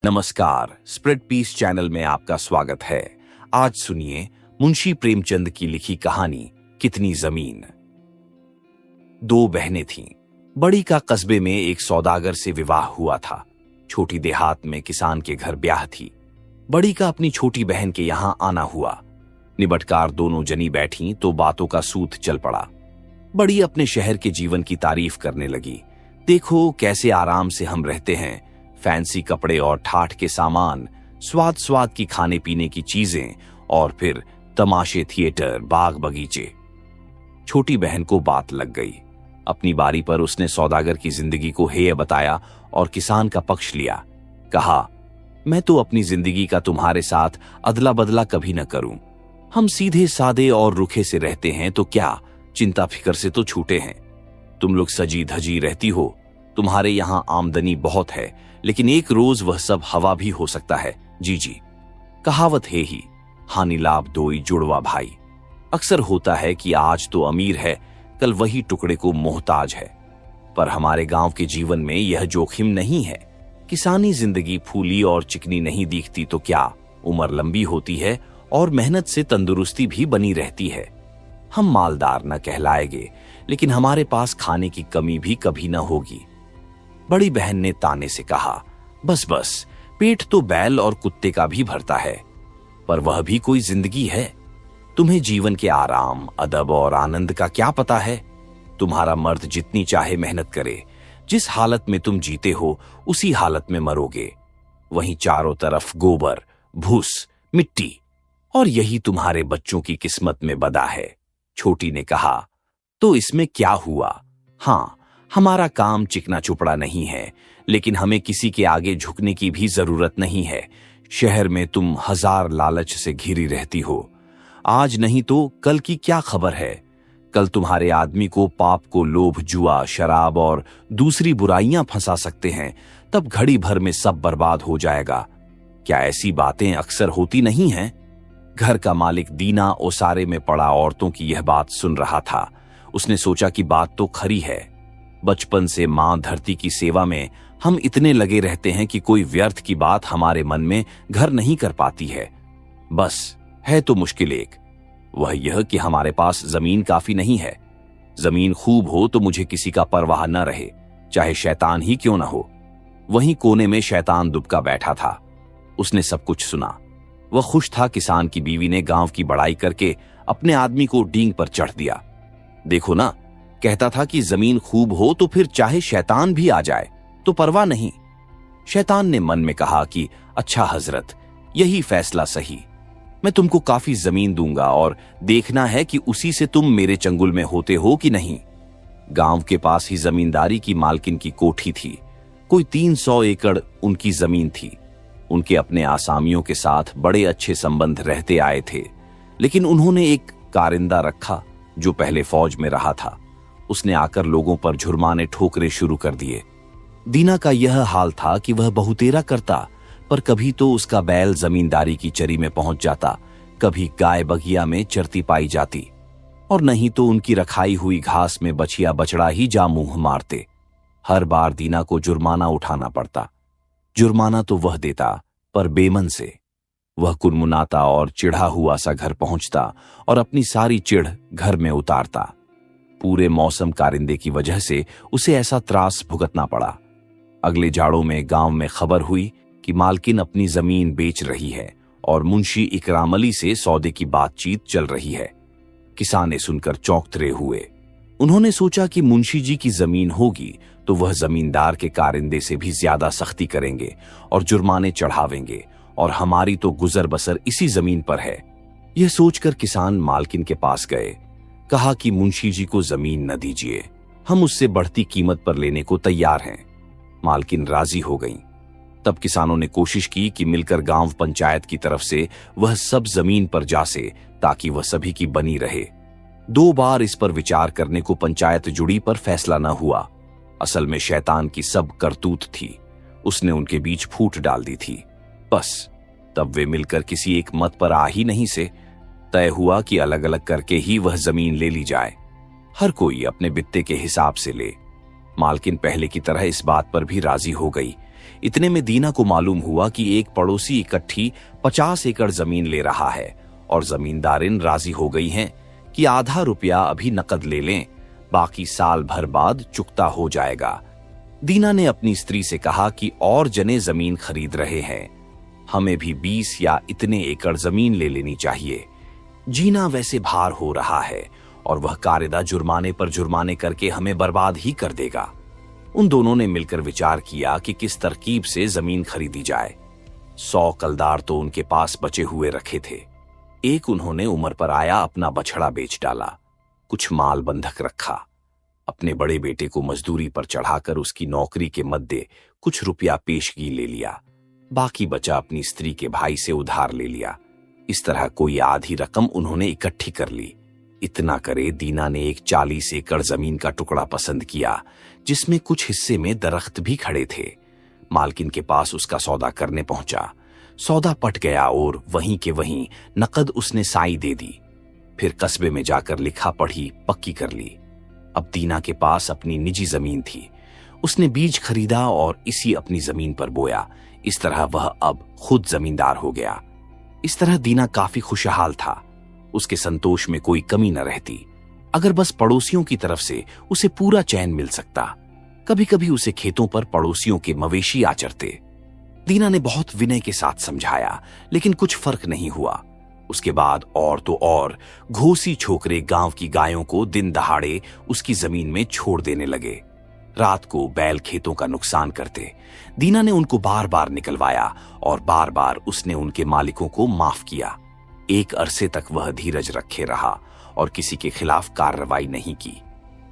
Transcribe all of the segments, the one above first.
नमस्कार, spread piece channel में आपका स्वागत है। आज सुनिए मुंशी प्रेमचंद की लिखी कहानी कितनी जमीन। दो बहनें थीं। बड़ी का कस्बे में एक सौदागर से विवाह हुआ था। छोटी देहात में किसान के घर ब्याह थी। बड़ी का अपनी छोटी बहन के यहां आना हुआ। निबटकार दोनों जनी बैठी तो बातों का सूत चल पड़ा। बड़ी अपने शहर के जीवन की तारीफ करने लगी। देखो कैसे आराम से हम रहते हैं, फैंसी कपड़े और ठाठ के सामान, स्वाद स्वाद की खाने पीने की चीजें और फिर तमाशे, थिएटर, बाग बगीचे। छोटी बहन को बात लग गई। अपनी बारी पर उसने सौदागर की जिंदगी को हेय बताया और किसान का पक्ष लिया। कहा, मैं तो अपनी जिंदगी का तुम्हारे साथ अदला बदला कभी न करूं। हम सीधे सादे और रुखे से रहते हैं तो क्या, चिंता फिक्र से तो छूटे हैं। तुम लोग सजी धजी रहती हो। तुम्हारे यहां आमदनी बहुत है, लेकिन एक रोज वह सब हवा भी हो सकता है। जी जी, कहावत है ही, हानि लाभ दोई जुड़वा भाई। अक्सर होता है कि आज तो अमीर है, कल वही टुकड़े को मोहताज है। पर हमारे गांव के जीवन में यह जोखिम नहीं है। किसानी जिंदगी फूली और चिकनी नहीं दिखती तो क्या, उम्र लंबी होती है और मेहनत से तंदुरुस्ती भी बनी रहती है। हम मालदार न कहलाएंगे, लेकिन हमारे पास खाने की कमी भी कभी न होगी। बड़ी बहन ने ताने से कहा, बस बस, पेट तो बैल और कुत्ते का भी भरता है, पर वह भी कोई जिंदगी है। तुम्हें जीवन के आराम, अदब और आनंद का क्या पता है। तुम्हारा मर्द जितनी चाहे मेहनत करे, जिस हालत में तुम जीते हो उसी हालत में मरोगे। वहीं चारों तरफ गोबर, भूस, मिट्टी, और यही तुम्हारे बच्चों की किस्मत में बदा है। छोटी ने कहा, तो इसमें क्या हुआ। हाँ, हमारा काम चिकना चुपड़ा नहीं है, लेकिन हमें किसी के आगे झुकने की भी जरूरत नहीं है। शहर में तुम हजार लालच से घिरी रहती हो। आज नहीं तो कल की क्या खबर है। कल तुम्हारे आदमी को पाप को लोभ, जुआ, शराब और दूसरी बुराइयां फंसा सकते हैं। तब घड़ी भर में सब बर्बाद हो जाएगा। क्या ऐसी बातें अक्सर होती नहीं हैं? घर का मालिक दीना ओसारे में पड़ा औरतों की यह बात सुन रहा था। उसने सोचा कि बात तो खरी है। बचपन से मां धरती की सेवा में हम इतने लगे रहते हैं कि कोई व्यर्थ की बात हमारे मन में घर नहीं कर पाती है। बस है तो मुश्किल एक, वह यह कि हमारे पास जमीन काफी नहीं है। जमीन खूब हो तो मुझे किसी का परवाह न रहे, चाहे शैतान ही क्यों न हो। वहीं कोने में शैतान दुबका बैठा था। उसने सब कुछ सुना। वह खुश था। किसान की बीवी ने गांव की बड़ाई करके अपने आदमी को डींग पर चढ़ दिया। देखो ना, कहता था कि जमीन खूब हो तो फिर चाहे शैतान भी आ जाए तो परवाह नहीं। शैतान ने मन में कहा कि अच्छा हजरत, यही फैसला सही। मैं तुमको काफी जमीन दूंगा और देखना है कि उसी से तुम मेरे चंगुल में होते हो कि नहीं। गांव के पास ही जमींदारी की मालकिन की कोठी थी। कोई 300 एकड़ उनकी जमीन थी। उनके अपने आसामियों के साथ बड़े अच्छे संबंध रहते आए थे, लेकिन उन्होंने एक कारिंदा रखा जो पहले फौज में रहा था। उसने आकर लोगों पर झुरमाने ठोकरे शुरू कर दिए। दीना का यह हाल था कि वह बहुतेरा करता, पर कभी तो उसका बैल जमींदारी की चरी में पहुंच जाता, कभी गाय बगिया में चरती पाई जाती, और नहीं तो उनकी रखाई हुई घास में बछिया बछड़ा ही जा मुंह मारते। हर बार दीना को जुर्माना उठाना पड़ता। जुर्माना तो वह देता, पर बेमन से। वह कुनमुनाता और चिढ़ा हुआ सा घर पहुंचता और अपनी सारी चिढ़ घर में उतारता। पूरे मौसम कारिंदे की वजह से उसे ऐसा त्रास भुगतना पड़ा। अगले जाड़ों में गांव में खबर हुई कि मालकिन अपनी जमीन बेच रही है और मुंशी इकराम अली से सौदे की बातचीत चल रही है। किसाने सुनकर चौंकते हुए। उन्होंने सोचा कि मुंशी जी की जमीन होगी तो वह जमींदार के कारिंदे से भी ज्यादा सख्ती करेंगे और जुर्माने चढ़ावेंगे, और हमारी तो गुजर बसर इसी जमीन पर है। यह सोचकर किसान मालकिन के पास गए। कहा कि मुंशी जी को जमीन न दीजिए, हम उससे बढ़ती कीमत पर लेने को तैयार हैं। मालकिन राजी हो गईं। तब किसानों ने कोशिश की कि मिलकर गांव पंचायत की तरफ से वह सब जमीन पर जासे, ताकि वह सभी की बनी रहे। 2 बार इस पर विचार करने को पंचायत जुड़ी, पर फैसला न हुआ। असल में शैतान की सब करतूत थी। उसने उनके बीच फूट डाल दी थी। बस तब वे मिलकर किसी एक मत पर आ ही नहीं से। तय हुआ कि अलग अलग करके ही वह जमीन ले ली जाए। हर कोई अपने बित्ते के हिसाब से ले। मालकिन पहले की तरह इस बात पर भी राजी हो गई इतने में दीना को मालूम हुआ कि एक पड़ोसी इकट्ठी 50 एकड़ जमीन ले रहा है और जमींदारिन राजी हो गई हैं कि आधा रुपया अभी नकद ले लें, बाकी साल भर बाद चुकता हो जाएगा। दीना ने अपनी स्त्री से कहा कि और जने जमीन खरीद रहे हैं, हमें भी 20 या इतने एकड़ जमीन ले लेनी चाहिए। जीना वैसे भार हो रहा है और वह कायदा जुर्माने पर जुर्माने करके हमें बर्बाद ही कर देगा। उन दोनों ने मिलकर विचार किया कि किस तरकीब से जमीन खरीदी जाए। 100 कलदार तो उनके पास बचे हुए रखे थे। एक उन्होंने उम्र पर आया अपना बछड़ा बेच डाला, कुछ माल बंधक रखा, अपने बड़े बेटे को मजदूरी पर चढ़ाकर उसकी नौकरी के मद्दे कुछ रुपया पेशगी ले लिया, बाकी बचा अपनी स्त्री के भाई से उधार ले लिया। इस तरह कोई आधी रकम उन्होंने इकट्ठी कर ली। इतना करे दीना ने एक 40 एकड़ जमीन का टुकड़ा पसंद किया, जिसमें कुछ हिस्से में दरख्त भी खड़े थे। मालकिन के पास उसका सौदा करने पहुंचा। सौदा पट गया और वहीं के वहीं नकद उसने साई दे दी। फिर कस्बे में जाकर लिखा पढ़ी पक्की कर ली। अब दीना के पास अपनी निजी जमीन थी। उसने बीज खरीदा और इसी अपनी जमीन पर बोया। इस तरह वह अब खुद जमींदार हो गया। इस तरह दीना काफी खुशहाल था। उसके संतोष में कोई कमी न रहती, अगर बस पड़ोसियों की तरफ से उसे पूरा चैन मिल सकता। कभी कभी उसे खेतों पर पड़ोसियों के मवेशी आचरते। दीना ने बहुत विनय के साथ समझाया, लेकिन कुछ फर्क नहीं हुआ। उसके बाद और तो और घोसी छोकरे गांव की गायों को दिन दहाड़े उसकी जमीन में छोड़ देने लगे। रात को बैल खेतों का नुकसान करते। दीना ने उनको बार बार निकलवाया और बार बार उसने उनके मालिकों को माफ किया। एक अरसे तक वह धीरज रखे रहा और किसी के खिलाफ कार्रवाई नहीं की।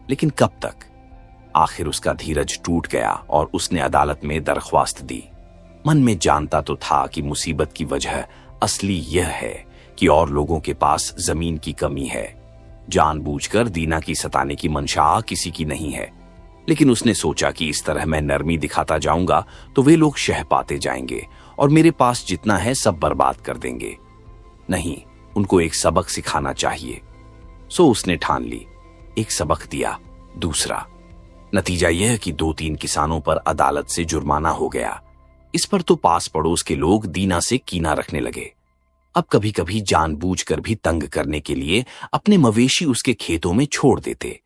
लेकिन कब तक? आखिर उसका धीरज टूट गया और उसने अदालत में दरख्वास्त दी। मन में जानता तो था कि मुसीबत की वजह असली यह है कि और लोगों के पास जमीन की कमी है। जानबूझकर दीना की सताने की मंशा किसी की नहीं है, लेकिन उसने सोचा कि इस तरह मैं नरमी दिखाता जाऊंगा तो वे लोग शह पाते जाएंगे और मेरे पास जितना है सब बर्बाद कर देंगे। नहीं, उनको एक सबक सिखाना चाहिए। सो उसने ठान ली। एक सबक दिया, दूसरा। नतीजा यह कि 2-3 किसानों पर अदालत से जुर्माना हो गया। इस पर तो पास पड़ोस के लोग दीना से कीना रखने लगे। अब कभी कभी जानबूझकर भी तंग करने के लिए अपने मवेशी उसके खेतों में छोड़ देते।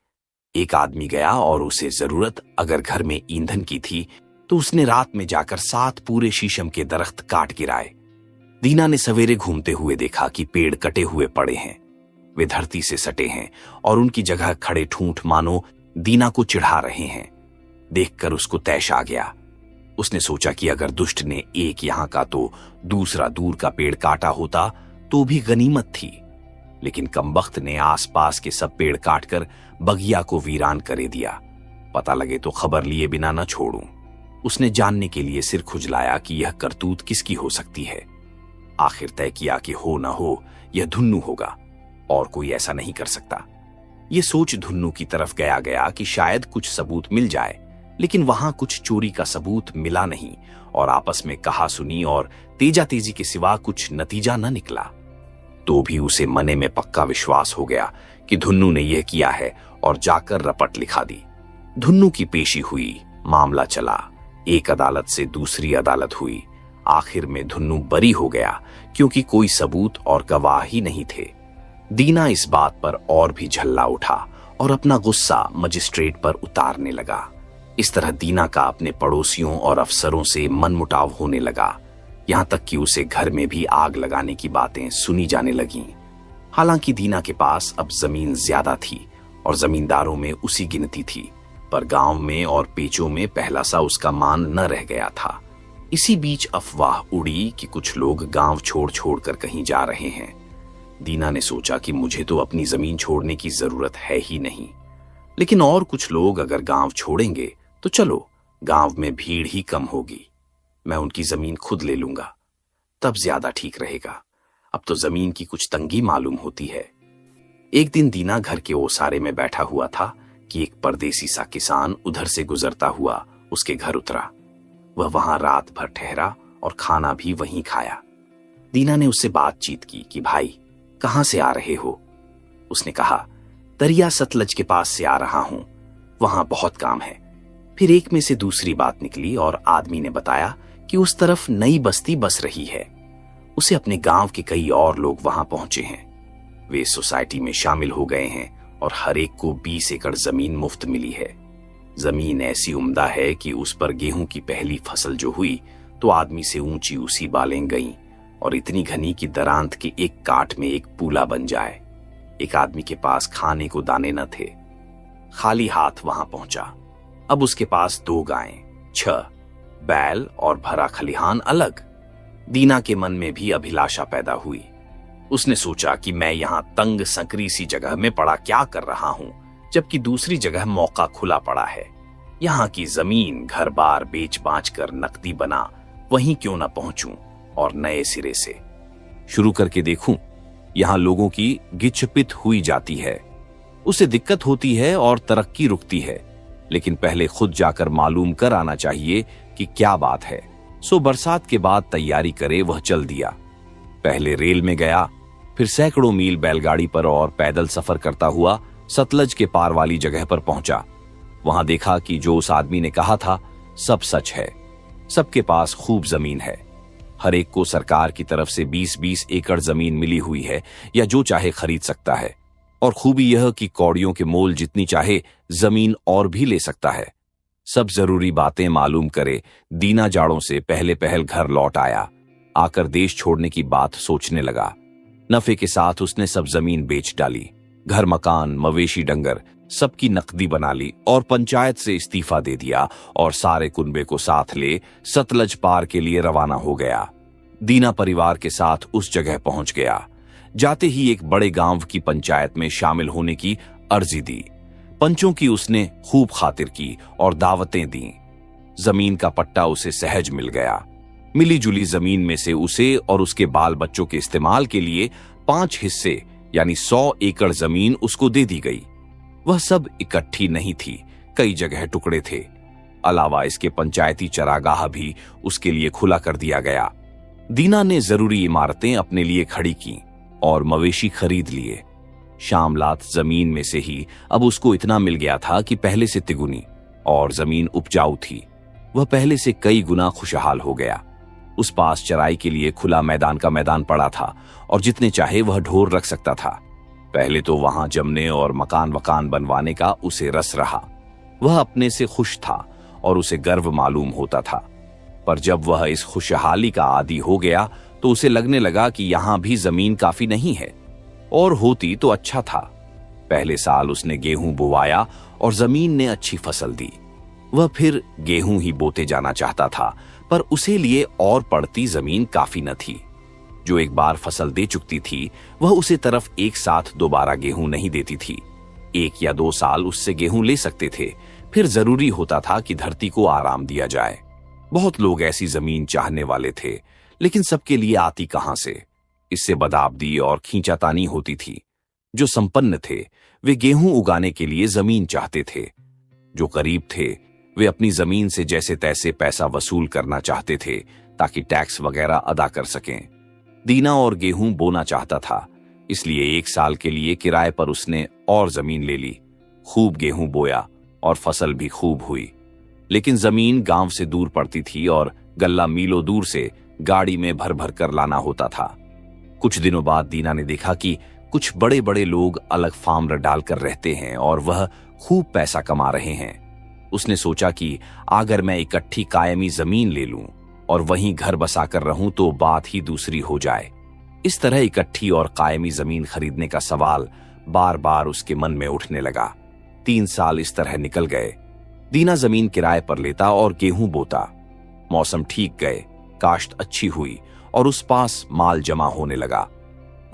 एक आदमी गया और उसे जरूरत अगर घर में ईंधन की थी तो उसने रात में जाकर 7 पूरे शीशम के दरख्त काट गिराए। दीना ने सवेरे घूमते हुए देखा कि पेड़ कटे हुए पड़े हैं, वे धरती से सटे हैं और उनकी जगह खड़े ठूंठ मानो दीना को चिढ़ा रहे हैं। देखकर उसको तैश आ गया। उसने सोचा कि अगर दुष्ट ने एक यहां का तो दूसरा दूर का पेड़ काटा होता तो भी गनीमत थी, लेकिन कमबख्त ने आसपास के सब पेड़ काटकर बगिया को वीरान करे दिया। पता लगे तो खबर लिए बिना न छोड़ूं। उसने जानने के लिए सिर खुजलाया कि यह करतूत किसकी हो सकती है। आखिर तय किया कि हो न हो यह धुन्नू होगा, और कोई ऐसा नहीं कर सकता। यह सोच धुन्नू की तरफ गया कि शायद कुछ सबूत मिल जाए, लेकिन वहां कुछ चोरी का सबूत मिला नहीं और आपस में कहा सुनी और तेजा तेजी के सिवा कुछ नतीजा न निकला। तो भी उसे मने में पक्का विश्वास हो गया कि धुन्नू ने यह किया है और जाकर रपट लिखा दी। धुन्नू की पेशी हुई, मामला चला, एक अदालत से दूसरी अदालत हुई। आखिर में धुन्नू बरी हो गया क्योंकि कोई सबूत और गवाह ही नहीं थे। दीना इस बात पर और भी झल्ला उठा और अपना गुस्सा मजिस्ट्रेट पर उतारने लगा। इस तरह दीना का अपने पड़ोसियों और अफसरों से मनमुटाव होने लगा, यहां तक कि उसे घर में भी आग लगाने की बातें सुनी जाने लगीं। हालांकि दीना के पास अब जमीन ज्यादा थी और जमींदारों में उसी गिनती थी, पर गांव में और पेचों में पहला सा उसका मान न रह गया था। इसी बीच अफवाह उड़ी कि कुछ लोग गांव छोड़ कर कहीं जा रहे हैं। दीना ने सोचा कि मुझे तो अपनी जमीन छोड़ने की जरूरत है ही नहीं, लेकिन और कुछ लोग अगर गांव छोड़ेंगे तो चलो, गांव में भीड़ ही कम होगी। मैं उनकी जमीन खुद ले लूंगा, तब ज्यादा ठीक रहेगा। अब तो जमीन की कुछ तंगी मालूम होती है। एक दिन दीना घर के ओसारे में बैठा हुआ था कि एक परदेसी सा किसान उधर से गुजरता हुआ उसके घर उतरा। वह वहां रात भर ठहरा और खाना भी वहीं खाया। दीना ने उससे बातचीत की कि भाई कहां से आ रहे हो? उसने कहा, दरिया सतलज के पास से आ रहा हूं, वहां बहुत काम है। फिर एक में से दूसरी बात निकली और आदमी ने बताया कि उस तरफ नई बस्ती बस रही है। उसे अपने गांव के कई और लोग वहां पहुंचे हैं। वे सोसाइटी में शामिल हो गए हैं और हर एक को 20 एकड़ जमीन मुफ्त मिली है। जमीन ऐसी उम्दा है कि उस पर गेहूं की पहली फसल जो हुई तो आदमी से ऊंची ऊंची बालें गईं और इतनी घनी कि दरांत के एक काट में एक पूला बन जाए। एक आदमी के पास खाने को दाने न थे, खाली हाथ वहां पहुंचा। अब उसके पास 2 गायें, 6 बैल और भरा खलिहान अलग। दीना के मन में भी अभिलाषा पैदा हुई। उसने सोचा कि मैं यहां तंग संकरी सी जगह में पड़ा क्या कर रहा हूं, जबकि दूसरी जगह मौका खुला पड़ा है। यहां की जमीन घर बार बेच बाच कर नकदी बना वहीं क्यों ना पहुंचूं और नए सिरे से शुरू करके देखूं। यहां लोगों की गिचपित हुई जाती है, उसे दिक्कत होती है और तरक्की रुकती है, लेकिन पहले खुद जाकर मालूम कर आना चाहिए कि क्या बात है। सो बरसात के बाद तैयारी करे वह चल दिया। पहले रेल में गया, फिर सैकड़ों मील बैलगाड़ी पर और पैदल सफर करता हुआ सतलज के पार वाली जगह पर पहुंचा। वहां देखा कि जो उस आदमी ने कहा था सब सच है। सबके पास खूब जमीन है। हर एक को सरकार की तरफ से 20-20 एकड़ जमीन मिली हुई है या जो चाहे खरीद सकता है। और खूबी यह कि कौड़ियों के मोल जितनी चाहे जमीन और भी ले सकता है। सब जरूरी बातें मालूम करे दीना जाड़ों से पहले पहल घर लौट आया। आकर देश छोड़ने की बात सोचने लगा। नफे के साथ उसने सब जमीन बेच डाली। घर मकान मवेशी डंगर सबकी नकदी बना ली और पंचायत से इस्तीफा दे दिया और सारे कुनबे को साथ ले सतलज पार के लिए रवाना हो गया। दीना परिवार के साथ उस जगह पहुंच गया। जाते ही एक बड़े गांव की पंचायत में शामिल होने की अर्जी दी। पंचों की उसने खूब खातिर की और दावतें दी। जमीन का पट्टा उसे सहज मिल गया। मिली जुली जमीन में से उसे और उसके बाल बच्चों के इस्तेमाल के लिए 5 हिस्से यानी 100 एकड़ जमीन उसको दे दी गई। वह सब इकट्ठी नहीं थी, कई जगह टुकड़े थे। अलावा इसके पंचायती चरागाह भी उसके लिए खुला कर दिया गया। दीना ने जरूरी इमारतें अपने लिए खड़ी की और मवेशी खरीद लिए। शामलात जमीन में से ही अब उसको इतना मिल गया था कि पहले से तिगुनी, और जमीन उपजाऊ थी। वह पहले से कई गुना खुशहाल हो गया। उस पास चराई के लिए खुला मैदान का मैदान पड़ा था और जितने चाहे वह ढोर रख सकता था। पहले तो वहां जमने और मकान वकान बनवाने का उसे रस रहा। वह अपने से खुश था और उसे गर्व मालूम होता था। पर जब वह इस खुशहाली का आदी हो गया तो उसे लगने लगा कि यहां भी जमीन काफी नहीं है, और होती तो अच्छा था। पहले साल उसने गेहूं बोवाया और जमीन ने अच्छी फसल दी। वह फिर गेहूं ही बोते जाना चाहता था, पर उसे लिए और पड़ती जमीन काफी न थी। जो एक बार फसल दे चुकती थी वह उसे तरफ एक साथ दोबारा गेहूं नहीं देती थी। 1 या 2 साल उससे गेहूं ले सकते थे, फिर जरूरी होता था कि धरती को आराम दिया जाए। बहुत लोग ऐसी जमीन चाहने वाले थे, लेकिन सबके लिए आती कहां से। इससे बदाबदी और खींचातानी होती थी। जो संपन्न थे वे गेहूं उगाने के लिए जमीन चाहते थे। जो गरीब थे वे अपनी जमीन से जैसे तैसे पैसा वसूल करना चाहते थे ताकि टैक्स वगैरह अदा कर सकें। दीना और गेहूं बोना चाहता था, इसलिए 1 साल के लिए किराए पर उसने और जमीन ले ली। खूब गेहूं बोया और फसल भी खूब हुई। लेकिन जमीन गांव से दूर पड़ती थी और गल्ला मीलों दूर से गाड़ी में भर भर कर लाना होता था। कुछ दिनों बाद दीना ने देखा कि कुछ बड़े बड़े लोग अलग फार्म डालकर रहते हैं और वह खूब पैसा कमा रहे हैं। उसने सोचा कि अगर मैं इकट्ठी कायमी जमीन ले लूं और वहीं घर बसाकर रहूं तो बात ही दूसरी हो जाए। इस तरह इकट्ठी और कायमी जमीन खरीदने का सवाल बार बार उसके मन में उठने लगा। 3 साल इस तरह निकल गए। दीना जमीन किराए पर लेता और गेहूं बोता। मौसम ठीक गए, काश्त अच्छी हुई और उस पास माल जमा होने लगा।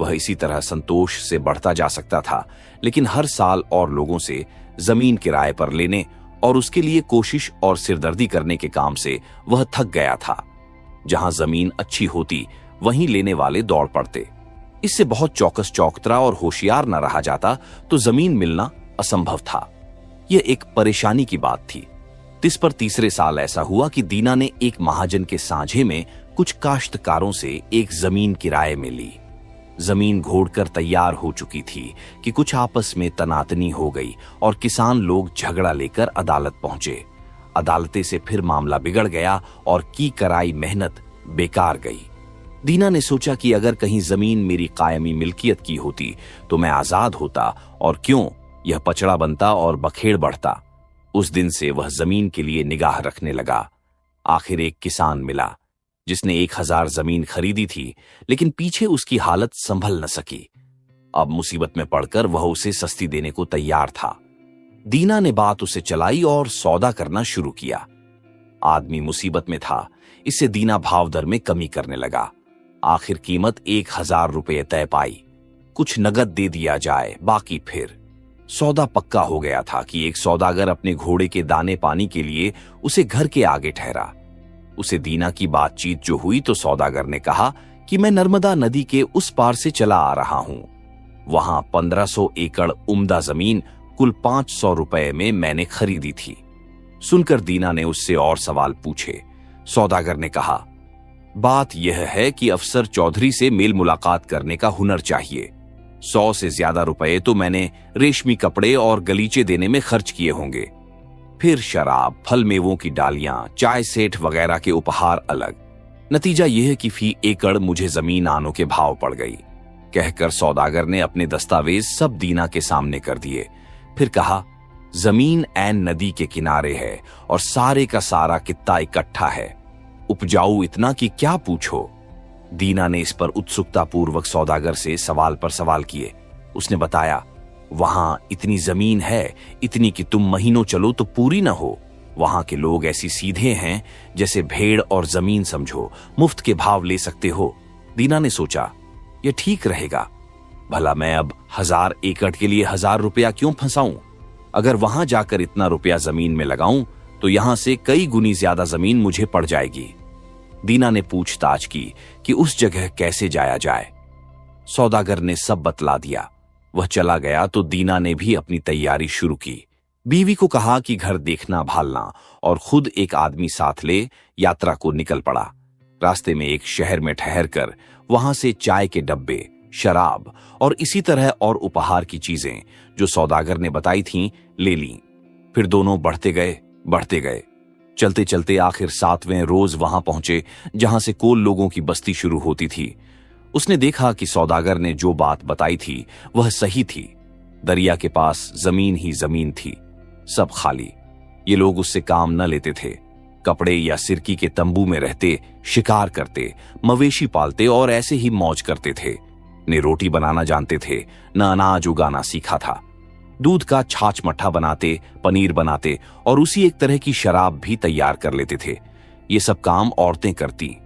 वह इसी तरह संतोष से बढ़ता जा सकता था, लेकिन हर साल और लोगों से जमीन किराए पर लेने और उसके लिए कोशिश और सिरदर्दी करने के काम से वह थक गया था। जहां जमीन अच्छी होती वहीं लेने वाले दौड़ पड़ते। इससे बहुत चौकस चौकतरा और होशियार न रहा जाता तो जमीन मिलना असंभव था। यह एक परेशानी की बात थी। इस पर तीसरे साल ऐसा हुआ कि दीना ने एक महाजन के साझे में कुछ काश्तकारों से एक जमीन किराए में ली। जमीन घोड़कर तैयार हो चुकी थी कि कुछ आपस में तनातनी हो गई और किसान लोग झगड़ा लेकर अदालत पहुंचे। अदालतें से फिर मामला बिगड़ गया और की कराई मेहनत बेकार गई। दीना ने सोचा कि अगर कहीं जमीन मेरी कायमी मिल्कियत की होती तो मैं आजाद होता और क्यों यह पचड़ा बनता और बखेड़ बढ़ता। उस दिन से वह जमीन के लिए निगाह रखने लगा। आखिर एक किसान मिला जिसने 1000 जमीन खरीदी थी, लेकिन पीछे उसकी हालत संभल न सकी। अब मुसीबत में पड़कर वह उसे सस्ती देने को तैयार था। दीना ने बात उसे चलाई और सौदा करना शुरू किया। आदमी मुसीबत में था, इससे दीना भाव दर में कमी करने लगा। आखिर कीमत 1000 रुपये तय पाई। कुछ नगद दे दिया जाए, बाकी फिर। सौदा पक्का हो गया था कि एक सौदागर अपने घोड़े के दाने पानी के लिए उसे घर के आगे ठहरा। उसे दीना की बातचीत जो हुई तो सौदागर ने कहा कि मैं नर्मदा नदी के उस पार से चला आ रहा हूं। वहां 1500 एकड़ उम्दा जमीन कुल 500 रुपए में मैंने खरीदी थी। सुनकर दीना ने उससे और सवाल पूछे। सौदागर ने कहा, बात यह है कि अफसर चौधरी से मेल मुलाकात करने का हुनर चाहिए। 100 से ज्यादा रुपए तो मैंने रेशमी कपड़े और गलीचे देने में खर्च किए होंगे। फिर शराब, फल मेवों की डालियां, चाय सेठ वगैरह के उपहार अलग। नतीजा यह है कि फी एकड़ मुझे जमीन आनों के भाव पड़ गई। कहकर सौदागर ने अपने दस्तावेज सब दीना के सामने कर दिए। फिर कहा, जमीन ऐन नदी के किनारे है और सारे का सारा कित्ता इकट्ठा है। उपजाऊ इतना कि क्या पूछो। दीना ने इस पर उत्सुकता पूर्वक सौदागर से सवाल पर सवाल किए। उसने बताया, वहां इतनी जमीन है, इतनी कि तुम महीनों चलो तो पूरी ना हो। वहां के लोग ऐसी सीधे हैं जैसे भेड़ और जमीन समझो, मुफ्त के भाव ले सकते हो। दीना ने सोचा, यह ठीक रहेगा। भला मैं अब 1000 एकड़ के लिए 1000 रुपया क्यों फंसाऊं? अगर वहां जाकर इतना रुपया जमीन में लगाऊं तो यहां से कई गुनी ज्यादा जमीन मुझे पड़ जाएगी। दीना ने पूछताछ की कि उस जगह कैसे जाया जाए। सौदागर ने सब बतला दिया। वह चला गया तो दीना ने भी अपनी तैयारी शुरू की। बीवी को कहा कि घर देखना भालना और खुद एक आदमी साथ ले यात्रा को निकल पड़ा। रास्ते में एक शहर में ठहरकर वहां से चाय के डब्बे, शराब और इसी तरह और उपहार की चीजें जो सौदागर ने बताई थीं ले लीं। फिर दोनों बढ़ते गए। चलते चलते आखिर 7वें रोज वहां पहुंचे जहां से कोल लोगों की बस्ती शुरू होती थी। उसने देखा कि सौदागर ने जो बात बताई थी वह सही थी। दरिया के पास जमीन ही जमीन थी, सब खाली। ये लोग उससे काम न लेते थे। कपड़े या सिरकी के तंबू में रहते, शिकार करते, मवेशी पालते और ऐसे ही मौज करते थे। न रोटी बनाना जानते थे, न अनाज उगाना सीखा था। दूध का छाछ मट्ठा बनाते, पनीर बनाते और उसी एक तरह की शराब भी तैयार कर लेते थे। ये सब काम औरतें करती।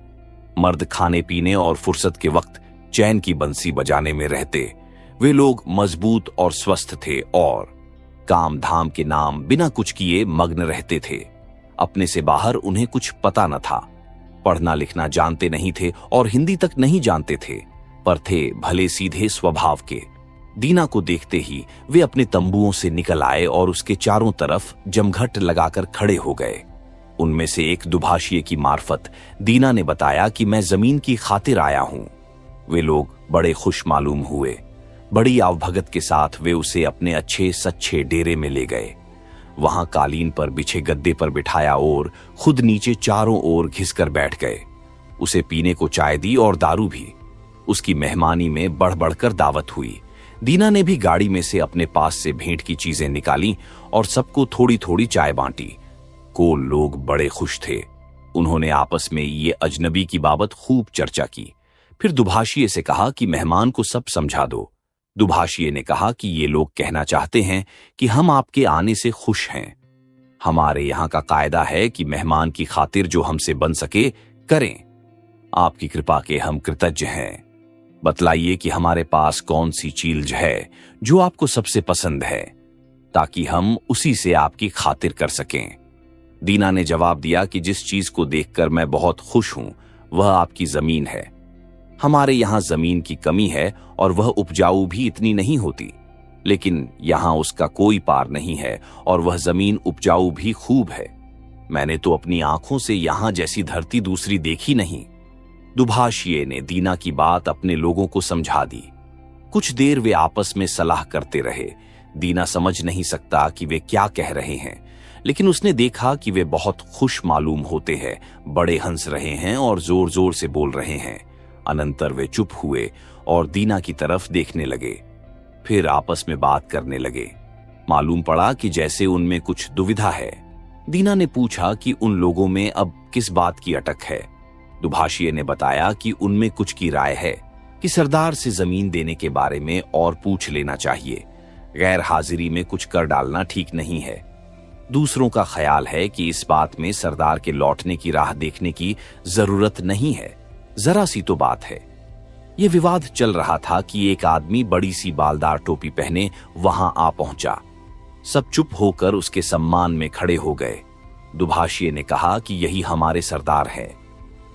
मर्द खाने पीने और फुर्सत के वक्त चैन की बंसी बजाने में रहते। वे लोग मजबूत और स्वस्थ थे और काम धाम के नाम बिना कुछ किए मग्न रहते थे। अपने से बाहर उन्हें कुछ पता न था। पढ़ना लिखना जानते नहीं थे और हिंदी तक नहीं जानते थे, पर थे भले सीधे स्वभाव के। दीना को देखते ही वे अपने तंबुओं से निकल आए और उसके चारों तरफ जमघट लगाकर खड़े हो गए। उनमें से एक दुभाषिए की मार्फत दीना ने बताया कि मैं जमीन की खातिर आया हूं। वे लोग बड़े खुश मालूम हुए। बड़ी आवभगत के साथ वे उसे अपने अच्छे सच्चे डेरे में ले गए। वहां कालीन पर बिछे गद्दे पर बिठाया और खुद नीचे चारों ओर घिसकर बैठ गए। उसे पीने को चाय दी और दारू भी। उसकी मेहमानी में बढ़ बढ़कर दावत हुई। दीना ने भी गाड़ी में से अपने पास से भेंट की चीजें निकाली और सबको थोड़ी थोड़ी चाय बांटी। कोल लोग बड़े खुश थे। उन्होंने आपस में ये अजनबी की बाबत खूब चर्चा की। फिर दुभाषिए से कहा कि मेहमान को सब समझा दो। दुभाषिए ने कहा कि ये लोग कहना चाहते हैं कि हम आपके आने से खुश हैं। हमारे यहाँ का कायदा है कि मेहमान की खातिर जो हमसे बन सके करें। आपकी कृपा के हम कृतज्ञ हैं। बतलाइए कि हमारे पास कौन सी चीज है जो आपको सबसे पसंद है, ताकि हम उसी से आपकी खातिर कर सकें। दीना ने जवाब दिया कि जिस चीज को देखकर मैं बहुत खुश हूं वह आपकी जमीन है। हमारे यहाँ जमीन की कमी है और वह उपजाऊ भी इतनी नहीं होती, लेकिन यहाँ उसका कोई पार नहीं है और वह जमीन उपजाऊ भी खूब है। मैंने तो अपनी आंखों से यहाँ जैसी धरती दूसरी देखी नहीं। दुभाषिए ने दीना की बात अपने लोगों को समझा दी। कुछ देर वे आपस में सलाह करते रहे। दीना समझ नहीं सकता कि वे क्या कह रहे हैं, लेकिन उसने देखा कि वे बहुत खुश मालूम होते हैं, बड़े हंस रहे हैं और जोर जोर से बोल रहे हैं। अनंतर वे चुप हुए और दीना की तरफ देखने लगे। फिर आपस में बात करने लगे। मालूम पड़ा कि जैसे उनमें कुछ दुविधा है। दीना ने पूछा कि उन लोगों में अब किस बात की अटक है। दुभाषिए ने बताया कि उनमें कुछ की राय है कि सरदार से जमीन देने के बारे में और पूछ लेना चाहिए। गैर हाजिरी में कुछ कर डालना ठीक नहीं है। दूसरों का ख्याल है कि इस बात में सरदार के लौटने की राह देखने की जरूरत नहीं है, जरा सी तो बात है। यह विवाद चल रहा था कि एक आदमी बड़ी सी बालदार टोपी पहने वहां आ पहुंचा। सब चुप होकर उसके सम्मान में खड़े हो गए। दुभाषिए ने कहा कि यही हमारे सरदार हैं।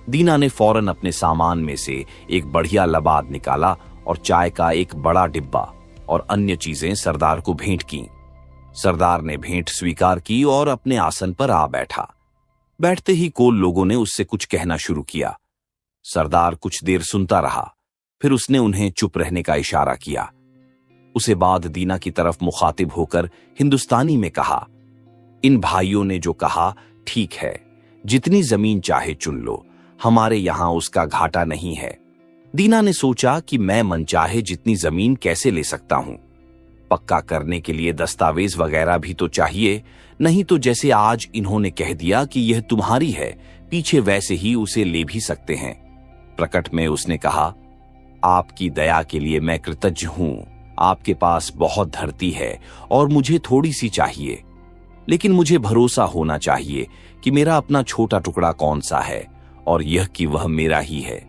दीना ने फौरन अपने सामान में से एक बढ़िया लबाद निकाला और चाय का एक बड़ा डिब्बा और अन्य चीजें सरदार को भेंट की। सरदार ने भेंट स्वीकार की और अपने आसन पर आ बैठा। बैठते ही कोल लोगों ने उससे कुछ कहना शुरू किया। सरदार कुछ देर सुनता रहा, फिर उसने उन्हें चुप रहने का इशारा किया। उसे बाद दीना की तरफ मुखातिब होकर हिंदुस्तानी में कहा, इन भाइयों ने जो कहा ठीक है, जितनी जमीन चाहे चुन लो, हमारे यहां उसका घाटा नहीं है। दीना ने सोचा कि मैं मनचाहे जितनी जमीन कैसे ले सकता हूं। पक्का करने के लिए दस्तावेज वगैरह भी तो चाहिए, नहीं तो जैसे आज इन्होंने कह दिया कि यह तुम्हारी है, पीछे वैसे ही उसे ले भी सकते हैं। प्रकट में उसने कहा, आपकी दया के लिए मैं कृतज्ञ हूं। आपके पास बहुत धरती है और मुझे थोड़ी सी चाहिए, लेकिन मुझे भरोसा होना चाहिए कि मेरा अपना छोटा टुकड़ा कौन सा है और यह कि वह मेरा ही है।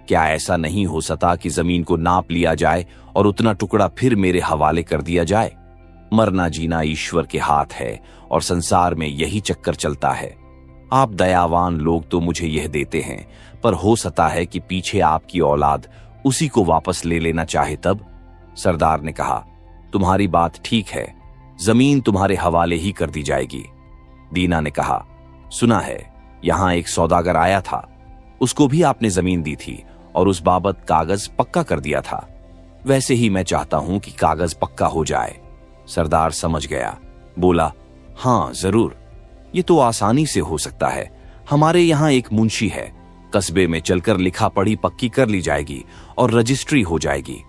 क्या ऐसा नहीं हो सकता कि जमीन को नाप लिया जाए और उतना टुकड़ा फिर मेरे हवाले कर दिया जाए? मरना जीना ईश्वर के हाथ है और संसार में यही चक्कर चलता है। आप दयावान लोग तो मुझे यह देते हैं, पर हो सकता है कि पीछे आपकी औलाद उसी को वापस ले लेना चाहे तब। सरदार ने कहा, तुम्हारी बात ठीक है, जमीन तुम्हारे हवाले ही कर दी जाएगी। दीना ने कहा, सुना है यहां एक सौदागर आया था, उसको भी आपने जमीन दी थी और उस बाबत कागज पक्का कर दिया था। वैसे ही मैं चाहता हूं कि कागज पक्का हो जाए। सरदार समझ गया, बोला, हां जरूर, ये तो आसानी से हो सकता है। हमारे यहां एक मुंशी है, कस्बे में चलकर लिखा पढ़ी पक्की कर ली जाएगी और रजिस्ट्री हो जाएगी।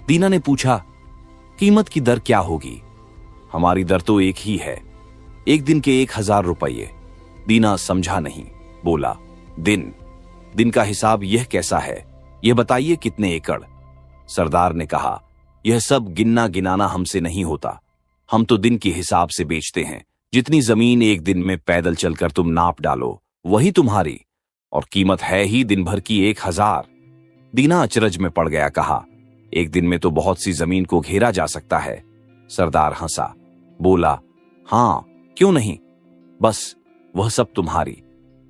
दीना ने पूछा, कीमत की दर क्या होगी? हमारी दर तो एक ही है, एक दिन के 1000 रुपये। दीना समझा नहीं, बोला, दिन का हिसाब यह कैसा है? यह बताइए कितने एकड़? सरदार ने कहा, यह सब गिनना गिनाना हमसे नहीं होता, हम तो दिन के हिसाब से बेचते हैं। जितनी जमीन एक दिन में पैदल चलकर तुम नाप डालो वही तुम्हारी, और कीमत है ही दिन भर की 1000। दीना अचरज में पड़ गया, कहा, एक दिन में तो बहुत सी जमीन को घेरा जा सकता है। सरदार हंसा, बोला, हां क्यों नहीं, बस वह सब तुम्हारी,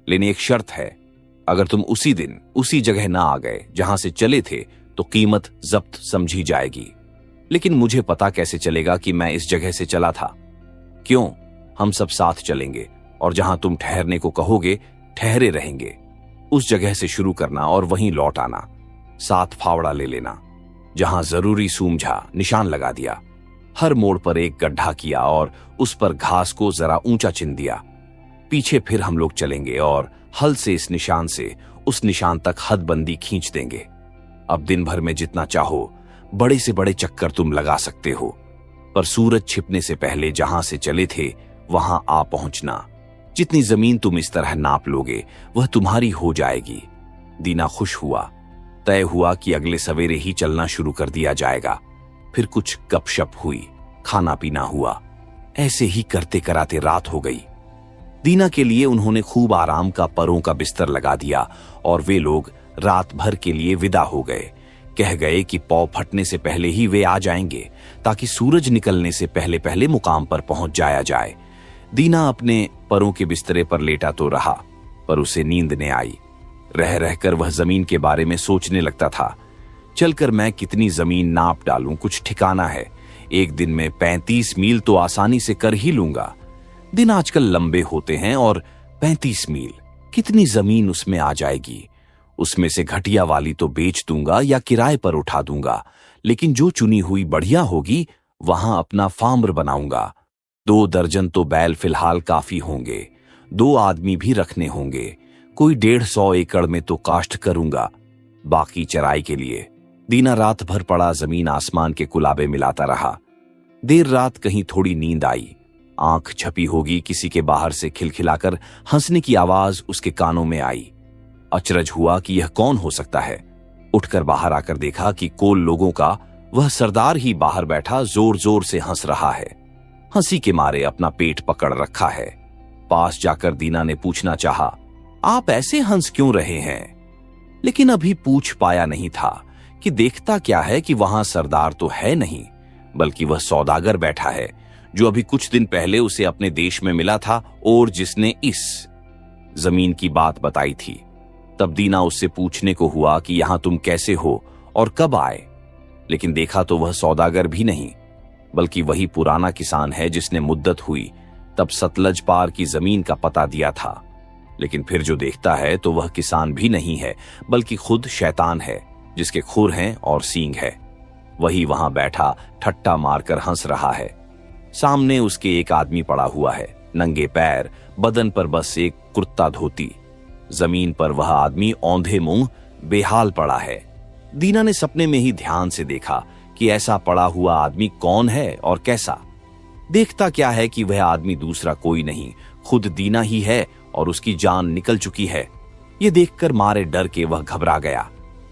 लेकिन एक शर्त है, अगर तुम उसी दिन उसी जगह ना आ गए जहां से चले थे तो कीमत जब्त समझी जाएगी। लेकिन मुझे पता कैसे चलेगा कि मैं इस जगह से चला था? क्यों, हम सब साथ चलेंगे और जहां तुम ठहरने को कहोगे ठहरे रहेंगे। उस जगह से शुरू करना और वहीं लौट आना। 7 फावड़ा ले लेना। जहां जरूरी सूमझा निशान लगा दिया। हर मोड़ पर एक गड्ढा किया और उस पर घास को जरा ऊंचा चिन दिया। पीछे फिर हम लोग चलेंगे और हल से इस निशान से उस निशान तक हदबंदी खींच देंगे। अब दिन भर में जितना चाहो बड़े से बड़े चक्कर तुम लगा सकते हो, पर सूरज छिपने से पहले जहां से चले थे वहां आ पहुंचना। जितनी जमीन तुम इस तरह नाप लोगे वह तुम्हारी हो जाएगी। दीना खुश हुआ। तय हुआ कि अगले सवेरे ही चलना शुरू कर दिया जाएगा। फिर कुछ गपशप हुई, खाना पीना हुआ। ऐसे ही करते कराते रात हो गई। दीना के लिए उन्होंने खूब आराम का परों का बिस्तर लगा दिया और वे लोग रात भर के लिए विदा हो गए। कह गए कि पौ फटने से पहले ही वे आ जाएंगे ताकि सूरज निकलने से पहले पहले मुकाम पर पहुंच जाया जाए। दीना अपने परों के बिस्तरे पर लेटा तो रहा, पर उसे नींद ने आई। रह रहकर वह जमीन के बारे में सोचने लगता था। चलकर मैं कितनी जमीन नाप डालूं, कुछ ठिकाना है। एक दिन में 35 मील तो आसानी से कर ही लूंगा। दिन आजकल लंबे होते हैं और 35 मील कितनी जमीन उसमें आ जाएगी। उसमें से घटिया वाली तो बेच दूंगा या किराए पर उठा दूंगा, लेकिन जो चुनी हुई बढ़िया होगी वहां अपना फार्म बनाऊंगा। 2 दर्जन तो बैल फिलहाल काफी होंगे, 2 आदमी भी रखने होंगे, कोई 150 एकड़ में तो काश्त करूंगा, बाकी चराई के लिए। दीना रात भर पड़ा जमीन आसमान के कुलाबे मिलाता रहा। देर रात कहीं थोड़ी नींद आई, आंख झपी होगी, किसी के बाहर से खिलखिलाकर हंसने की आवाज उसके कानों में आई। अचरज हुआ कि यह कौन हो सकता है। उठकर बाहर आकर देखा कि कोल लोगों का वह सरदार ही बाहर बैठा जोर जोर से हंस रहा है। हंसी के मारे अपना पेट पकड़ रखा है। पास जाकर दीना ने पूछना चाहा, आप ऐसे हंस क्यों रहे हैं? लेकिन अभी पूछ पाया नहीं था कि देखता क्या है कि वहां सरदार तो है नहीं, बल्कि वह सौदागर बैठा है जो अभी कुछ दिन पहले उसे अपने देश में मिला था और जिसने इस जमीन की बात बताई थी। तब दीना उससे पूछने को हुआ कि यहां तुम कैसे हो और कब आए, लेकिन देखा तो वह सौदागर भी नहीं, बल्कि वही पुराना किसान है जिसने मुद्दत हुई तब सतलज पार की जमीन का पता दिया था। लेकिन फिर जो देखता है तो वह किसान भी नहीं है, बल्कि खुद शैतान है जिसके खुर हैं और सींग है। वही वहां बैठा ठट्टा मारकर हंस रहा है। सामने उसके एक आदमी पड़ा हुआ है, नंगे पैर, बदन पर बस एक कुर्ता धोती। जमीन पर वह आदमी औंधे मुंह बेहाल पड़ा है। दीना ने सपने में ही ध्यान से देखा कि ऐसा पड़ा हुआ आदमी कौन है और कैसा। देखता क्या है कि वह आदमी दूसरा कोई नहीं, खुद दीना ही है और उसकी जान निकल चुकी है। यह देखकर मारे डर के वह घबरा गया।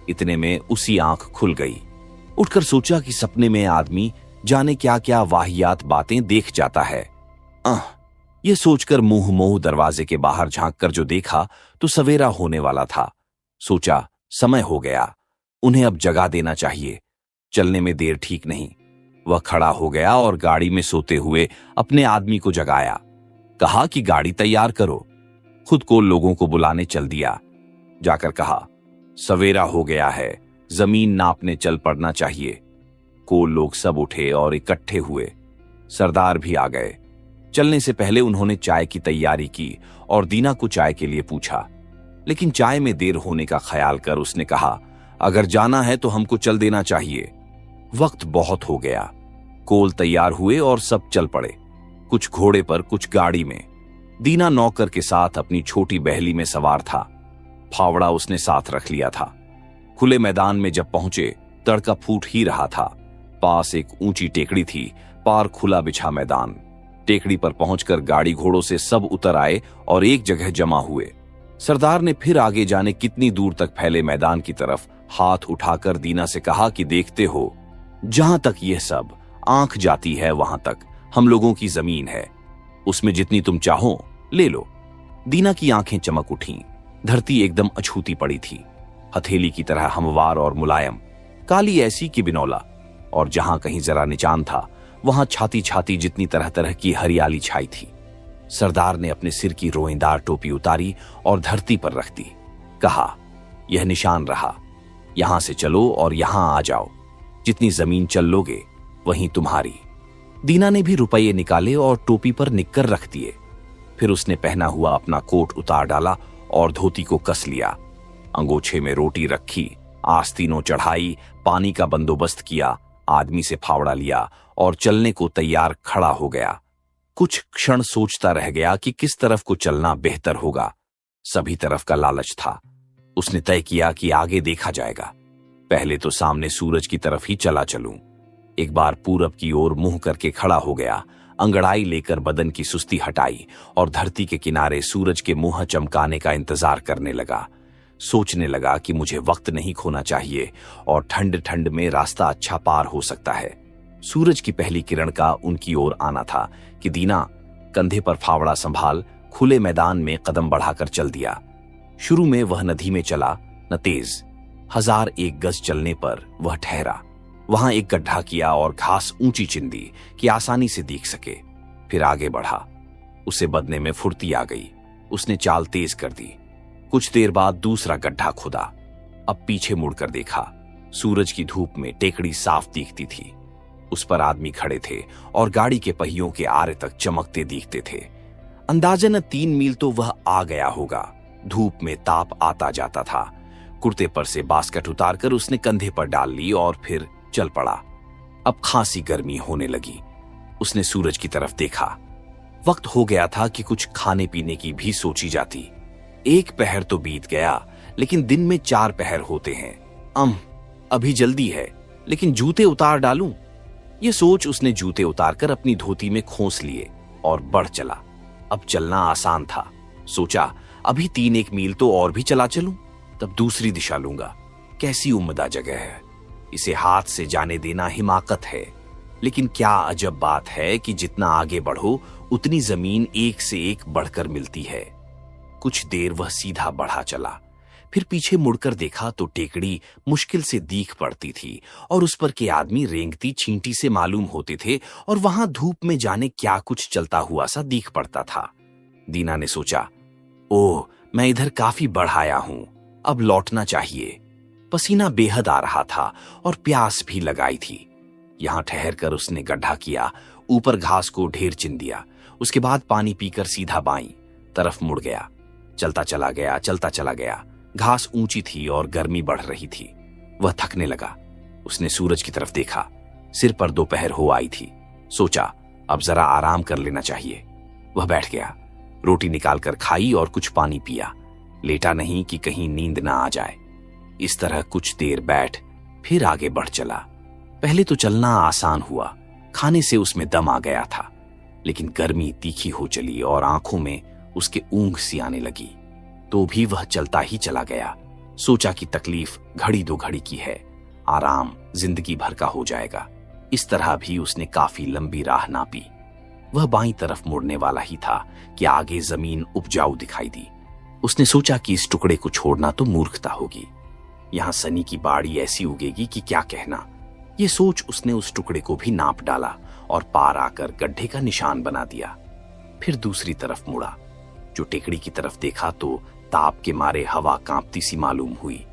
इतने में उसी आंख खुल गई। उठकर सोचा कि सपने में आदमी जाने क्या क्या वाहियात बातें देख जाता है। यह सोचकर मुंह मोह दरवाजे के बाहर झांक कर जो देखा तो सवेरा होने वाला था। सोचा समय हो गया, उन्हें अब जगा देना चाहिए, चलने में देर ठीक नहीं। वह खड़ा हो गया और गाड़ी में सोते हुए अपने आदमी को जगाया। कहा कि गाड़ी तैयार करो। खुद को लोगों को बुलाने चल दिया। जाकर कहा, सवेरा हो गया है, जमीन नापने चल पड़ना चाहिए। को लोग सब उठे और इकट्ठे हुए। सरदार भी आ गए। चलने से पहले उन्होंने चाय की तैयारी की और दीना को चाय के लिए पूछा, लेकिन चाय में देर होने का ख्याल कर उसने कहा, अगर जाना है तो हमको चल देना चाहिए, वक्त बहुत हो गया। कोल तैयार हुए और सब चल पड़े, कुछ घोड़े पर कुछ गाड़ी में। दीना नौकर के साथ अपनी छोटी बहली में सवार था। फावड़ा उसने साथ रख लिया था। खुले मैदान में जब पहुंचे तड़का फूट ही रहा था। पास एक ऊंची टेकड़ी थी, पार खुला बिछा मैदान। टेकड़ी पर पहुंचकर गाड़ी घोड़ों से सब उतर आए और एक जगह जमा हुए। सरदार ने फिर आगे जाने कितनी दूर तक फैले मैदान की तरफ हाथ उठाकर दीना से कहा कि देखते हो, जहां तक यह सब आंख जाती है वहां तक हम लोगों की जमीन है, उसमें जितनी तुम चाहो ले लो। दीना की आंखें चमक उठीं। धरती एकदम अछूती पड़ी थी, हथेली की तरह हमवार और मुलायम, काली ऐसी कि बिनौला, और जहां कहीं जरा निचान था वहां छाती छाती जितनी तरह तरह की हरियाली छाई थी। सरदार ने अपने सिर की रोएदार टोपी उतारी और धरती पर रख दी। कहा, यह निशान रहा, यहां से चलो और यहां आ जाओ, जितनी जमीन चल लोगे वहीं तुम्हारी। दीना ने भी रुपये निकाले और टोपी पर निक्कर रख दिए। फिर उसने पहना हुआ अपना कोट उतार डाला और धोती को कस लिया। अंगोछे में रोटी रखी, आस्तीनों चढ़ाई, पानी का बंदोबस्त किया, आदमी से फावड़ा लिया और चलने को तैयार खड़ा हो गया। कुछ क्षण सोचता रह गया कि किस तरफ को चलना बेहतर होगा। सभी तरफ का लालच था। उसने तय किया कि आगे देखा जाएगा, पहले तो सामने सूरज की तरफ ही चला चलूं। एक बार पूरब की ओर मुंह करके खड़ा हो गया, अंगड़ाई लेकर बदन की सुस्ती हटाई और धरती के किनारे सूरज के मुंह चमकाने का इंतजार करने लगा। सोचने लगा कि मुझे वक्त नहीं खोना चाहिए और ठंड ठंड में रास्ता अच्छा पार हो सकता है। सूरज की पहली किरण का उनकी ओर आना था कि दीना कंधे पर फावड़ा संभाल खुले मैदान में कदम बढ़ाकर चल दिया। शुरू में वह नदी में चला न तेज, 1001 गज चलने पर वह ठहरा। वहां एक गड्ढा किया और घास ऊंची चिंदी कि आसानी से दिख सके। फिर आगे बढ़ा। उसे बदने में फुर्ती आ गई। उसने चाल तेज कर दी। कुछ देर बाद दूसरा गड्ढा खुदा। अब पीछे मुड़कर देखा। सूरज की धूप में टेकड़ी साफ दिखती थी। उस पर आदमी खड़े थे और गाड़ी के पहियों के आरे तक चमकते दिखते थे। अंदाजन 3 मील तो वह आ गया होगा। धूप में ताप आता जाता था। कुर्ते पर से बास्केट उतारकर उसने कंधे पर डाल ली और फिर चल पड़ा। अब खासी गर्मी होने लगी। उसने सूरज की तरफ देखा। वक्त हो गया था कि कुछ खाने पीने की भी सोची जाती। एक पहर तो बीत गया, लेकिन दिन में 4 पहर होते हैं। अभी जल्दी है, लेकिन जूते उतार डालूं। ये सोच उसने जूते उतारकर अपनी धोती में खोस लिए और बढ़ चला। अब चलना आसान था। सोचा अभी 3-1 मील तो और भी चला चलूं, तब दूसरी दिशा लूंगा। कैसी उम्दा जगह है, इसे हाथ से जाने देना हिमाकत है। लेकिन क्या अजब बात है कि जितना आगे बढ़ो उतनी जमीन एक से एक बढ़कर मिलती है। कुछ देर वह सीधा बढ़ा चला, फिर पीछे मुड़कर देखा तो टेकड़ी मुश्किल से दीख पड़ती थी और उस पर के आदमी रेंगती चींटी से मालूम होते थे, और वहां धूप में जाने क्या कुछ चलता हुआ सा दीख पड़ता था। दीना ने सोचा, ओह, मैं इधर काफी बढ़ाया हूं, अब लौटना चाहिए। पसीना बेहद आ रहा था और प्यास भी लगाई थी। यहां ठहर कर उसने गड्ढा किया, ऊपर घास को ढेर चिन दिया। उसके बाद पानी पीकर सीधा बाईं तरफ मुड़ गया। चलता चला गया। घास ऊंची थी और गर्मी बढ़ रही थी। वह थकने लगा। उसने सूरज की तरफ देखा। सिर पर दोपहर हो आई थी। सोचा अब जरा आराम कर लेना चाहिए। वह बैठ गया, रोटी निकालकर खाई और कुछ पानी पिया। लेटा नहीं कि कहीं नींद ना आ जाए। इस तरह कुछ देर बैठ फिर आगे बढ़ चला। पहले तो चलना आसान हुआ, खाने से उसमें दम आ गया था, लेकिन गर्मी तीखी हो चली और आंखों में उसके ऊंघ सी आने लगी। तो भी वह चलता ही चला गया। सोचा कि तकलीफ घड़ी 2 घड़ी की है, आराम जिंदगी भर का हो जाएगा। इस तरह भी उसने काफी लंबी राह नापी। वह बाईं तरफ मुड़ने वाला ही था कि आगे जमीन उपजाऊ दिखाई दी। उसने सोचा कि इस टुकड़े को छोड़ना तो मूर्खता होगी। यहां सनी की बाड़ी ऐसी उगेगी कि क्या कहना। ये सोच उसने उस टुकड़े को भी नाप डाला और पार आकर गड्ढे का निशान बना दिया। फिर दूसरी तरफ मुड़ा। जो टेकड़ी की तरफ देखा तो ताप के मारे हवा कांपती सी मालूम हुई।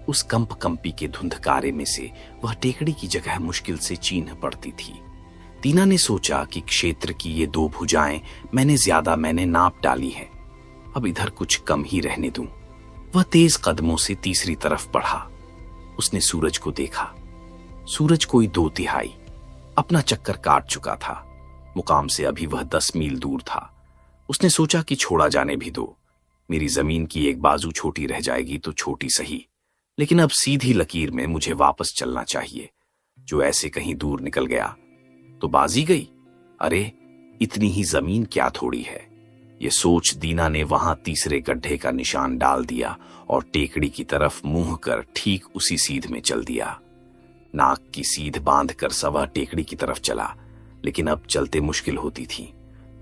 उस कंपी के धुंधकारे में से वह टेकड़ी की जगह मुश्किल से चीन्ह पड़ती थी। दीना ने सोचा कि क्षेत्र की ये 2 भुजाएं मैंने नाप डाली है, अब इधर कुछ कम ही रहने दूं। वह तेज कदमों से तीसरी तरफ बढ़ा। उसने सूरज को देखा। सूरज कोई 2/3 अपना चक्कर काट चुका था। मुकाम से अभी वह 10 मील दूर था। उसने सोचा कि छोड़ा जाने भी दो। मेरी जमीन की एक बाजू छोटी रह जाएगी तो छोटी सही, लेकिन अब सीधी लकीर में मुझे वापस चलना चाहिए। जो ऐसे कहीं दूर निकल गया तो बाजी गई। अरे इतनी ही जमीन क्या थोड़ी है। ये सोच दीना ने वहां तीसरे गड्ढे का निशान डाल दिया और टेकड़ी की तरफ मुंह कर ठीक उसी सीध में चल दिया। नाक की सीध बांधकर सवा टेकड़ी की तरफ चला, लेकिन अब चलते मुश्किल होती थी।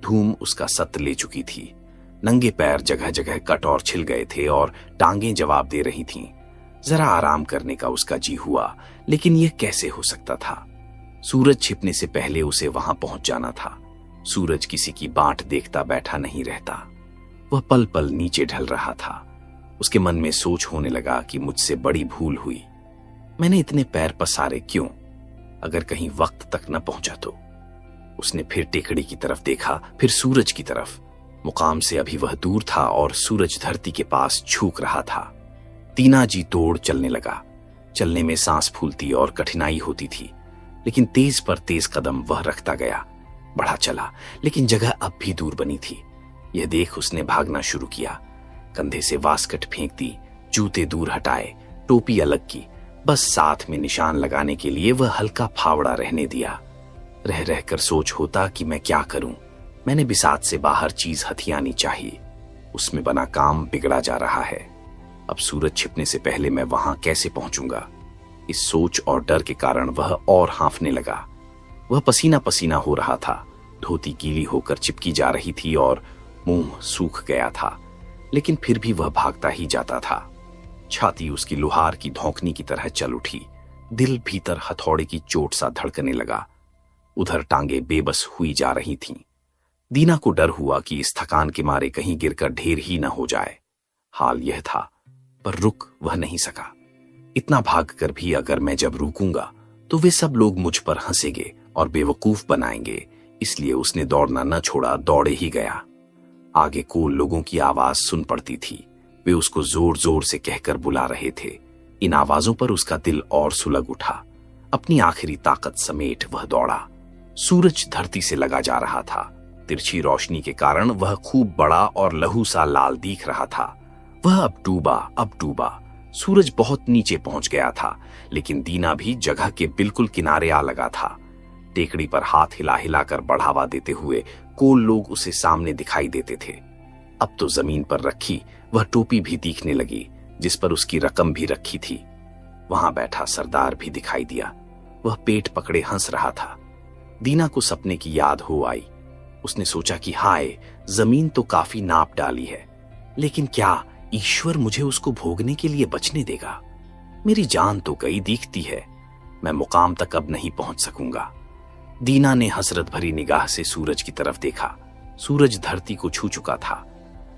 धूम उसका सत ले चुकी थी। नंगे पैर जगह जगह कट और छिल गए थे और टांगें जवाब दे रही थीं। जरा आराम करने का उसका जी हुआ, लेकिन यह कैसे हो सकता था। सूरज छिपने से पहले उसे वहां पहुंच जाना था। सूरज किसी की बाट देखता बैठा नहीं रहता। वह पल पल नीचे ढल रहा था। उसके मन में सोच होने लगा कि मुझसे बड़ी भूल हुई। मैंने इतने पैर पसारे क्यों? अगर कहीं वक्त तक न पहुंचा तो। उसने फिर टेकड़ी की तरफ देखा, फिर सूरज की तरफ। मुकाम से अभी वह दूर था और सूरज धरती के पास झुक रहा था। दीना जी तोड़ चलने लगा। चलने में सांस फूलती और कठिनाई होती थी, लेकिन तेज पर तेज कदम वह रखता गया। बढ़ा चला, लेकिन जगह अब भी दूर बनी थी। यह देख उसने भागना शुरू किया। कंधे से वास्कट फेंक दी, जूते दूर हटाए, टोपी अलग की। बस साथ में निशान लगाने के लिए वह हल्का फावड़ा रहने दिया। रह रहकर सोच होता कि मैं क्या करूं। मैंने बिसात से बाहर चीज हथियानी चाहिए। उसमें बना काम बिगड़ा जा रहा है। अब सूरज छिपने से पहले मैं वहां कैसे पहुंचूंगा? इस सोच और डर के कारण वह और हांफने लगा। वह पसीना पसीना हो रहा था। धोती गीली होकर चिपकी जा रही थी और मुंह सूख गया था, लेकिन फिर भी वह भागता ही जाता था। छाती उसकी लोहार की धौंकनी की तरह चल उठी। दिल भीतर हथौड़े की चोट सा धड़कने लगा। उधर टांगे बेबस हुई जा रही थीं। दीना को डर हुआ कि इस थकान के मारे कहीं गिरकर ढेर ही न हो जाए। हाल यह था, पर रुक वह नहीं सका। इतना भागकर भी अगर मैं जब रुकूंगा तो वे सब लोग मुझ पर हंसेंगे और बेवकूफ बनाएंगे, इसलिए उसने दौड़ना न छोड़ा, दौड़े ही गया। आगे को लोगों की आवाज सुन पड़ती थी। वे उसको जोर जोर से कहकर बुला रहे थे। इन आवाजों पर उसका दिल और सुलग उठा। अपनी आखिरी ताकत समेट वह दौड़ा। सूरज धरती से लगा जा रहा था। तिरछी रोशनी के कारण वह खूब बड़ा और लहू सा लाल दिख रहा था। वह अब डूबा। सूरज बहुत नीचे पहुंच गया था, लेकिन दीना भी जगह के बिल्कुल किनारे आ लगा था। टेकड़ी पर हाथ हिला हिला कर बढ़ावा देते हुए कोल लोग उसे सामने दिखाई देते थे। अब तो जमीन पर रखी वह टोपी भी दिखने लगी, जिस पर उसकी रकम भी रखी थी। वहां बैठा सरदार भी दिखाई दिया। वह पेट पकड़े हंस रहा था। दीना को सपने की याद हो आई। उसने सोचा कि हाय, जमीन तो काफी नाप डाली है, लेकिन क्या ईश्वर मुझे उसको भोगने के लिए बचने देगा? मेरी जान तो गई दिखती है। मैं मुकाम तक अब नहीं पहुंच सकूंगा। दीना ने हसरत भरी निगाह से सूरज की तरफ देखा। सूरज धरती को छू चुका था।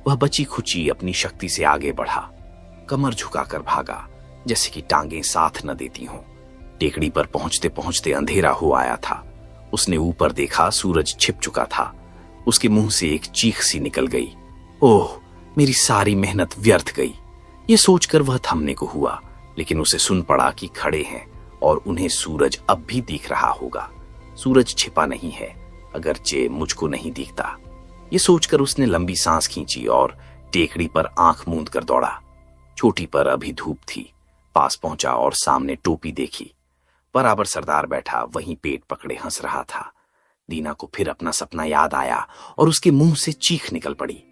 वह बची खुची अपनी शक्ति से आगे बढ़ा। कमर झुकाकर भागा, जैसे कि टांगें साथ न देती हों। टेकड़ी पर पहुंचते पहुंचते अंधेरा हो आया था। उसने ऊपर देखा, सूरज छिप चुका था। उसके मुंह से एक चीख सी निकल गई। ओह, मेरी सारी मेहनत व्यर्थ गई। ये सोचकर वह थमने को हुआ, लेकिन उसे सुन पड़ा कि खड़े हैं और उन्हें सूरज अब भी दिख रहा होगा। सूरज छिपा नहीं है, अगरचे मुझको नहीं दिखता। ये सोचकर उसने लंबी सांस खींची और टेकड़ी पर आंख मूंद कर दौड़ा। चोटी पर अभी धूप थी। पास पहुंचा और सामने टोपी देखी। बराबर सरदार बैठा वहीं पेट पकड़े हंस रहा था। दीना को फिर अपना सपना याद आया और उसके मुंह से चीख निकल पड़ी।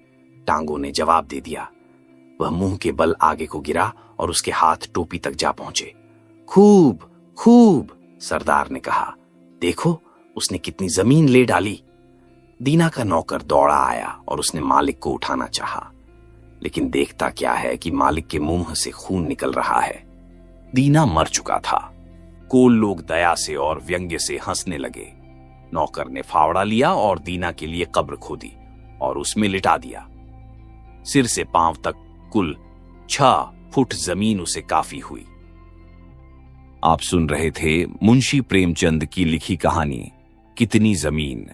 टांगों ने जवाब दे दिया। वह मुंह के बल आगे को गिरा और उसके हाथ टोपी तक जा पहुंचे। खूब खूब, सरदार ने कहा। देखो, उसने कितनी जमीन ले डाली। दीना का नौकर दौड़ा आया और उसने मालिक को उठाना चाहा, लेकिन देखता क्या है कि मालिक के मुंह से खून निकल रहा है। दीना मर चुका था। कोल लोग दया से और व्यंग्य से हंसने लगे। नौकर ने फावड़ा लिया और दीना के लिए कब्र खोदी और उसमें लिटा दिया। सिर से पांव तक कुल 6 फुट जमीन उसे काफी हुई। आप सुन रहे थे मुंशी प्रेमचंद की लिखी कहानी कितनी जमीन।